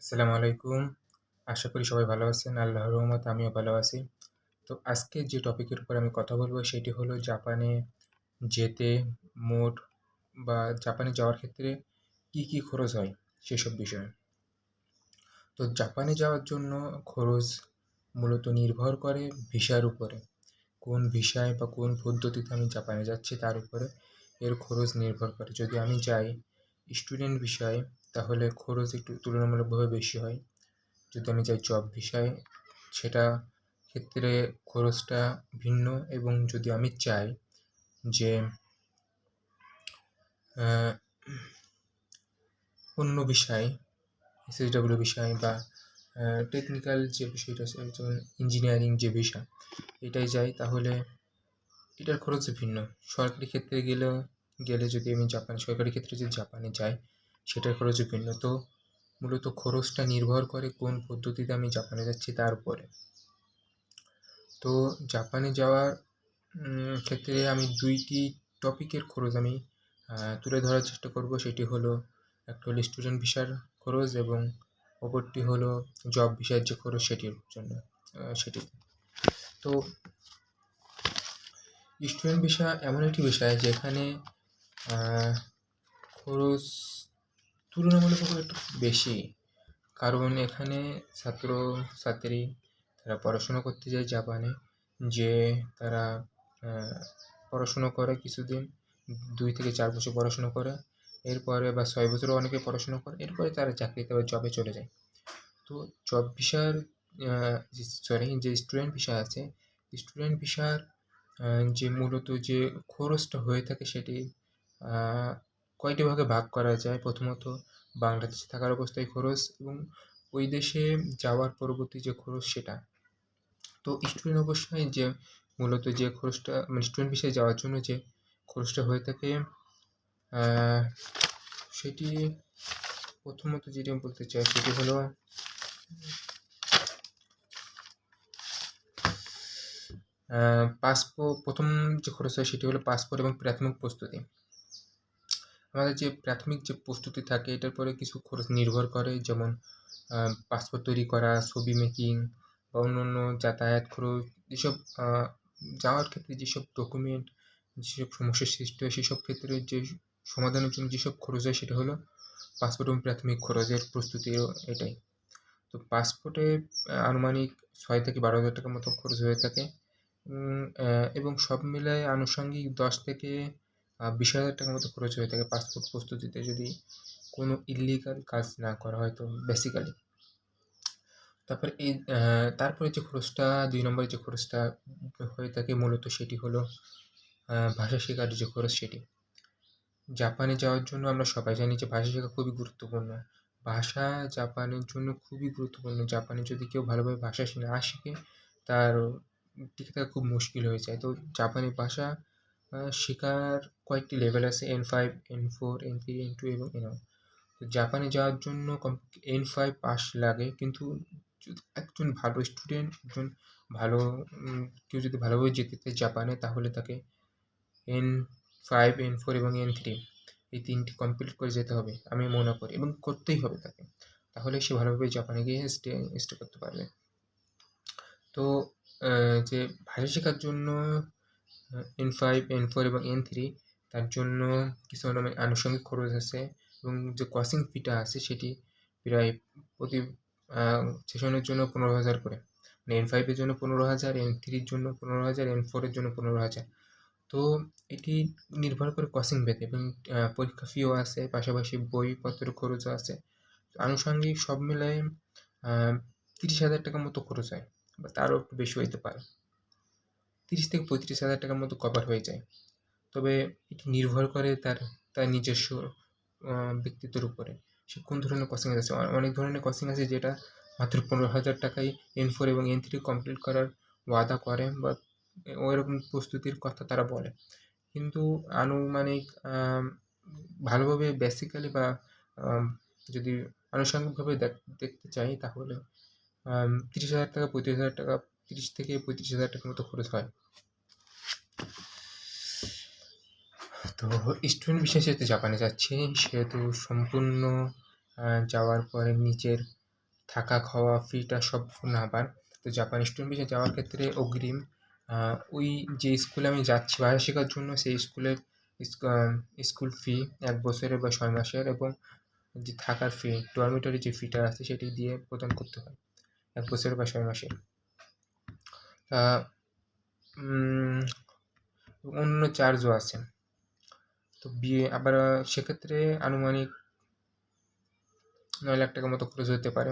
আসসালামু আলাইকুম। আশা করি সবাই ভালো আছেন। আল্লাহর রহমতে আমিও ভালো আছি। তো আজকে যে টপিকের উপর আমি কথা বলব সেটি হলো জাপানে যেতে মোট বা জাপানে যাওয়ার ক্ষেত্রে কি খরচ হয় সেসব বিষয়ে। তো জাপানে যাওয়ার জন্য খরচ মূলত নির্ভর করে ভিসার উপরে। কোন ভিসায় বা কোন পদ্ধতিতে আমি জাপানে যাচ্ছি তার উপরে এর খরচ নির্ভর করে। যদি আমি যাই স্টুডেন্ট ভিসায় তাহলে খরচ একটু তুলনামূলকভাবে বেশি হয়। যদি আমি যাই জব ভিসায় সেটা ক্ষেত্রে খরচটা ভিন্ন এবং যদি আমি চাই যে অন্য বিষয় এসএসডব্লিউ বিষয় বা টেকনিক্যাল যে বিষয়টা যেমন ইঞ্জিনিয়ারিং যে বিষয় এটায় যাই তাহলে এটার খরচ ভিন্ন। সরকারি ক্ষেত্রে গেলে যদি আমি সরকারি ক্ষেত্রে যদি জাপানে যাই সেটার খরচও ভিন্ন। তো মূলত খরচটা নির্ভর করে কোন পদ্ধতিতে আমি জাপানে যাচ্ছি তার উপরে। তো জাপানে যাওয়ার ক্ষেত্রে আমি ২টি টপিকের খরচ আমি তুলে ধরার চেষ্টা করব। সেটি হলো একটা হলো স্টুডেন্ট ভিসার খরচ এবং অপরটি হলো জব ভিসার যে খরচ সেটির জন্য সেটি। তো স্টুডেন্ট ভিসা এমন একটি বিষয় যেখানে খরচ তুলনামূলকভাবে একটু বেশি। কারণ এখানে ছাত্র-ছাত্রী তারা পড়াশোনা করতে যায় জাপানে, যে তারা পড়াশুনো করে কিছুদিন ২ থেকে ৪ বছর পড়াশুনো করে। এরপরে বা ৬ বছরও অনেকে পড়াশুনো করে। এরপরে তারা চাকরিতে বা জবে চলে যায়। তো জব ভিসার যে স্টুডেন্ট ভিসা আছে, স্টুডেন্ট ভিসার যে মূলত যে খরচটা হয়ে থাকে সেটি আ কয়টি ভাগে ভাগ করা যায়। প্রথমত বাংলাদেশে থাকার অবস্থায় খরচ এবং ওই দেশে যাওয়ার পরবর্তী যে খরচ সেটা। তো স্টুডেন্ট অবস্থায় যে মূলত যে খরচটা মানে স্টুডেন্ট ভিসায় যাওয়ার জন্য যে খরচটা হয়ে থাকে সেটি প্রথমত যেটি আমি বলতে চাই সেটি হলো প্রথম যে খরচ হয় সেটি হলো পাসপোর্ট এবং প্রাথমিক প্রস্তুতি। আমাদের যে প্রাথমিক যে প্রস্তুতি থাকে এটার পরে কিছু খরচ নির্ভর করে, যেমন পাসপোর্ট তৈরি করা, ছবি মেকিং বা অন্যান্য যাতায়াত খরচ, যেসব যাওয়ার ক্ষেত্রে যেসব ডকুমেন্ট, যেসব সমস্যার সৃষ্টি হয় সেসব ক্ষেত্রে যে সমাধানের জন্য যেসব খরচ হয় সেটা হলো পাসপোর্ট এবং প্রাথমিক খরচের প্রস্তুতিও এটাই। তো পাসপোর্টে আনুমানিক ৬ থেকে ১২,০০০ টাকার মতো খরচ হয়ে থাকে এবং সব মিলায় আনুষঙ্গিক ১০ থেকে ২০,০০০ টাকার মতো খরচ হয়ে থাকে পাসপোর্ট প্রস্তুতিতে, যদি কোনো ইল্লিগাল কাজ না করা হয় তো বেসিক্যালি। তারপরে যে খরচটা ২ নম্বরে যে খরচটা হয়ে থাকে মূলত সেটি হলো ভাষা শেখার যে খরচ সেটি। জাপানে যাওয়ার জন্য আমরা সবাই জানি যে ভাষা শেখা খুবই গুরুত্বপূর্ণ। ভাষা জাপানের জন্য খুবই গুরুত্বপূর্ণ। জাপানে যদি কেউ ভালোভাবে ভাষা না শিখে তার টিকে থাকা খুব মুশকিল হয়ে যায়। তো জাপানি ভাষা শেখার কয়েকটি লেভেল আছে N5, N4, N3, N2 এবং N1। তো জাপানে যাওয়ার জন্য N5 পাস লাগে, কিন্তু একজন ভালো স্টুডেন্ট, একজন ভালো কেউ যদি ভালোভাবে যেতে চায় জাপানে তাহলে তাকে N5, N4 এবং N3 এই ৩টি কমপ্লিট করে যেতে হবে আমি মনে করি, এবং করতেই হবে তাকে। তাহলে সে ভালোভাবে জাপানে গিয়ে স্টে করতে পারবে। তো যে ভাষা শেখার জন্য N5, N4 এবং N3 তার জন্য কিছু আনুষঙ্গিক খরচ আছে এবং যে কোচিং ফিটা আছে সেটি প্রায় প্রতি সেশনের জন্য ১৫,০০০ করে। মানে N5 এর জন্য ১৫,০০০, N3 এর জন্য ১৫,০০০, N4 এর জন্য ১৫,০০০। তো এটি নির্ভর করে কোচিং ভেদে এবং পরীক্ষা ফিও আছে, পাশাপাশি বইপত্রের খরচও আছে। আনুষঙ্গিক সব মিলায়ে ৩০,০০০ টাকার মতো খরচ হয় বা তারও একটু বেশি হইতে পারে। ৩০ থেকে ৩৫,০০০ টাকার মতো কভার হয়ে যায়। তবে এটি নির্ভর করে তার নিজস্ব ব্যক্তিত্বের উপরে। সে কোন ধরনের কোচিংয়ে যাচ্ছে। অনেক ধরনের কোচিং আছে যেটা মাত্র ১৫,০০০ টাকায় N4 এবং N3 কমপ্লিট করার ওয়াদা করে বা ওইরকম প্রস্তুতির কথা তারা বলে। কিন্তু আনুমানিক ভালোভাবে বেসিক্যালি বা যদি আনুষঙ্গিকভাবে দেখতে চাই তাহলে ৩০,০০০ টাকা, ৩৫,০০০ টাকা, ৩০ থেকে ৩৫,০০০ টাকার মতো খরচ হয়। তো স্টুডেন্ট ভিসায় যেহেতু জাপানে যাচ্ছি সেহেতু সম্পূর্ণ যাওয়ার পরে নিজের থাকা খাওয়া ফিটা সম্পূর্ণ আবার। তো জাপানি স্টুডেন্ট ভিসা যাওয়ার ক্ষেত্রে অগ্রিম ওই যে স্কুলে আমি যাচ্ছি ভাষা শেখার জন্য সেই স্কুলের স্কুল ফি ১ বছরের বা ৬ মাসের এবং যে থাকার ফি ডরমিটরি যে ফিটা আছে সেটি দিয়ে প্রদান করতে হয় ১ বছরের বা ৬ মাসের। অন্য চার্জও আছে। তো আবার সেক্ষেত্রে আনুমানিক ৯ লাখ টাকার মতো খরচ হতে পারে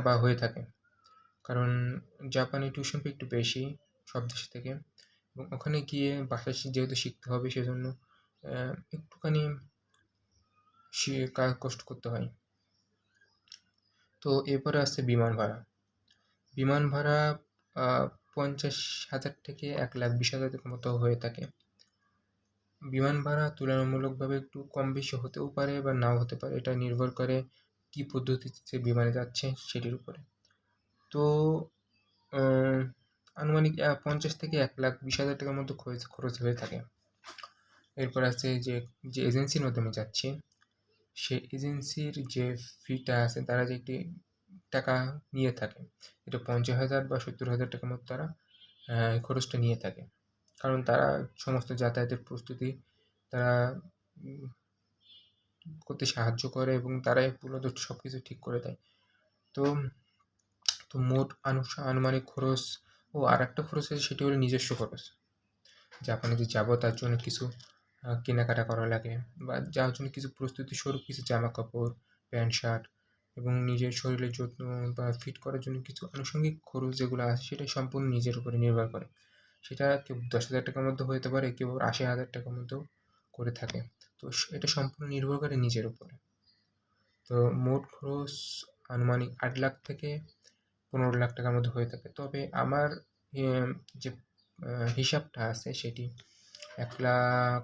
বা হয়ে থাকে। কারণ জাপানি টিউশন ফি একটু বেশি সব দেশ থেকে এবং ওখানে গিয়ে ভাষা যেহেতু শিখতে হবে সেজন্য একটুখানি কষ্ট করতে হয়। তো এরপরে আসছে বিমান ভাড়া। বিমান ভাড়া ৫০,০০০ থেকে ১,২০,০০০ টাকার মতো হয়ে থাকে। বিমান ভাড়া তুলনামূলকভাবে একটু কম বেশি হতেও পারে বা নাও হতে পারে। এটা নির্ভর করে কী পদ্ধতিতে বিমানে যাচ্ছে সেটির উপরে। তো আনুমানিক ৫০ থেকে ১,২০,০০০ টাকার মতো খরচ হয়ে থাকে। এরপর আছে যে এজেন্সির মাধ্যমে যাচ্ছি সেই এজেন্সির যে ফিটা আছে তারা যে একটি টাকা নিয়ে থাকে এটা ৫০,০০০ বা ৭০,০০০ টাকার মতো তারা খরচটা নিয়ে থাকে। কারণ তারা সমস্ত যাতায়াতের প্রস্তুতি তারা করতে সাহায্য করে এবং তারাই মূলত সব কিছু ঠিক করে দেয়। তো মোট আনুমানিক খরচ আরেকটা খরচ আছে সেটি হলো নিজস্ব খরচ। জাপানে যে যাবো তার জন্য কিছু কেনাকাটা করা লাগে বা যাওয়ার জন্য কিছু প্রস্তুতি স্বরূপ কিছু জামাকাপড়, প্যান্ট শার্ট এবং নিজের শরীরের যত্ন বা ফিট করার জন্য কিছু আনুষঙ্গিক খরচ যেগুলো আছে সেটা সম্পূর্ণ নিজের উপরে নির্ভর করে। সেটা কেউ ১০,০০০ টাকার মধ্যে হতে পারে, কেউ ৮০,০০০ টাকার মধ্যেও করে থাকে। তো এটা সম্পূর্ণ নির্ভর করে নিজের উপরে। তো মোট খরচ আনুমানিক ৮ লাখ থেকে ১৫ লাখ টাকার মধ্যে হয়ে থাকে। তবে আমার যে হিসাবটা আছে সেটি ১,০০,০০০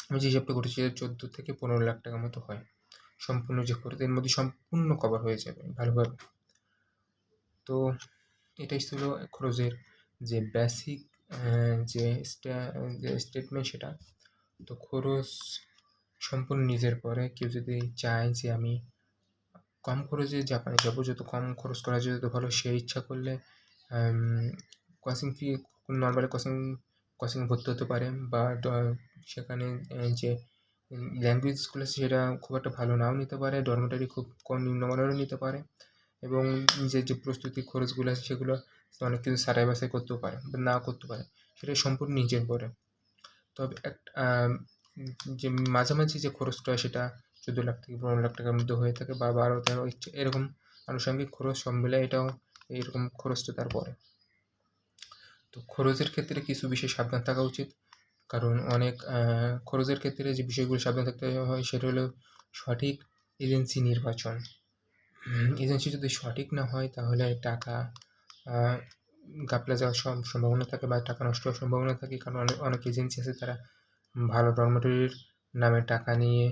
আমি যে হিসাবটা করেছি ১৪ থেকে ১৫ লাখ টাকার মতো হয়। সম্পূর্ণ যে খরচ এর মধ্যে সম্পূর্ণ কভার হয়ে যাবে ভালোভাবে। তো এটাই ছিল খরচের যে বেসিক যে স্টেটমেন্ট সেটা। তো খরচ সম্পূর্ণ নিজের পরে কেউ যদি চায় যে আমি কম খরচে জাপানে যাবো, যত কম খরচ করা যায় তত ভালো। সে ইচ্ছা করলে কোচিং ফি নর্মালি কোচিংয়ে ভর্তি হতে পারে বা সেখানে যে ল্যাঙ্গুয়েজ স্কুল আছে সেটা খুব একটা ভালো নাও নিতে পারে, ডরমিটরি খুব কম নিম্নমানেরও নিতে পারে এবং নিজের যে প্রস্তুতি খরচগুলো আছে সেগুলো অনেক কিছু ছাঁটাই বাছাই করতেও পারে বা নাও করতে পারে। সেটা সম্পূর্ণ নিজের উপরে। তবে যে মাঝামাঝি যে খরচটা হয় সেটা ১৪ লাখ থেকে ১৫ লাখ টাকার মধ্যে হয়ে থাকে বা ১২-১৩ এরকম আনুষঙ্গিক খরচ সব মিলায়ে এটাও এইরকম খরচটা তার পড়ে। তো খরচের ক্ষেত্রে কিছু বিষয়ে সাবধান থাকা উচিত। কারণ অনেক খরচের ক্ষেত্রে যে বিষয়গুলো সাবধান থাকতে হয় সেটা হলো সঠিক এজেন্সি নির্বাচন। এজেন্সি যদি সঠিক না হয় তাহলে টাকা ঘাপলা যাওয়ার সম্ভাবনা থাকে বা টাকা নষ্ট হওয়ার সম্ভাবনা থাকে। কারণ অনেক এজেন্সি আছে তারা ভালো ডরমিটরির নামে টাকা নিয়ে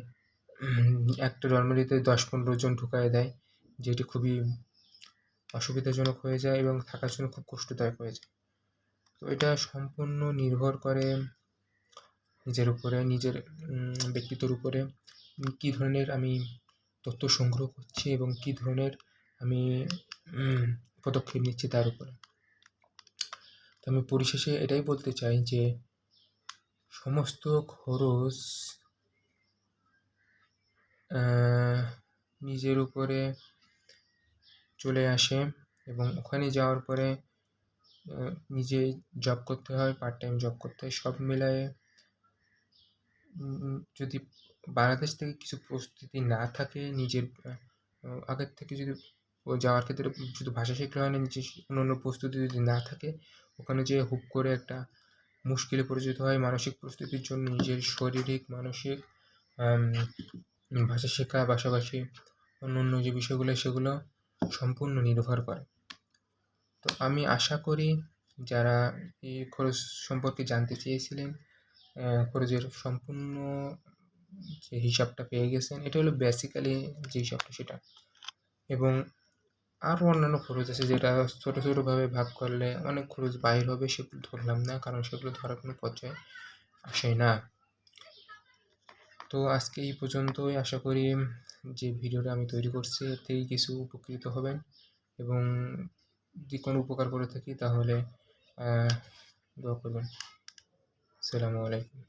একটা ডরমিটরিতে ১০-১৫ জন ঢুকায়ে দেয়, যেটি খুবই অসুবিধাজনক হয়ে যায় এবং থাকার জন্য খুব কষ্টদায়ক হয়ে যায়। তো এটা সম্পূর্ণ নির্ভর করে নিজের উপরে, নিজের ব্যক্তিত্বের উপরে কী ধরনের আমি তথ্য সংগ্রহ করছি এবং কী ধরনের আমি পদক্ষেপ নিচ্ছি তার উপরে। তো আমি পরিশেষে এটাই বলতে চাই যে সমস্ত খরচ নিজের উপরে চলে আসে এবং ওখানে যাওয়ার পরে নিজেই জব করতে হয়, পার্ট টাইম জব করতে হয়। সব মিলায়ে যদি বাংলাদেশ থেকে কিছু প্রস্তুতি না থাকে নিজের আগের থেকে যদি যাওয়ার ক্ষেত্রে শুধু ভাষা শিখলে হয় না, নিজের অন্যান্য প্রস্তুতি যদি না থাকে ওখানে যেয়ে হুট করে একটা মুশকিলে পড়ে যেতে হয়। মানসিক প্রস্তুতির জন্য নিজের শারীরিক, মানসিক ভাষা শেখা পাশাপাশি অন্যান্য যে বিষয়গুলো সেগুলো সম্পূর্ণ নির্ভর করে। তো আমি আশা করি যারা এই খরচ সম্পর্কে জানতে চেয়েছিলেন খরচের সম্পূর্ণ যে হিসাবটা পেয়ে গেছেন। এটা হলো বেসিক্যালি যে হিসাবটা সেটা এবং আরও অন্যান্য খরচ আছে যেটা ছোটো ছোটোভাবে ভাগ করলে অনেক খরচ বাহির হবে, সেগুলো ধরলাম না কারণ সেগুলো ধরার কোনো পর্যায়ে আসে না। তো আজকে এই পর্যন্তই। আশা করি যে ভিডিওটা আমি তৈরি করছি এর থেকে কিছু উপকৃত হবেন, এবং যদি কোনো উপকার করে থাকি তাহলে দোয়া করবেন। আসসালামু আলাইকুম।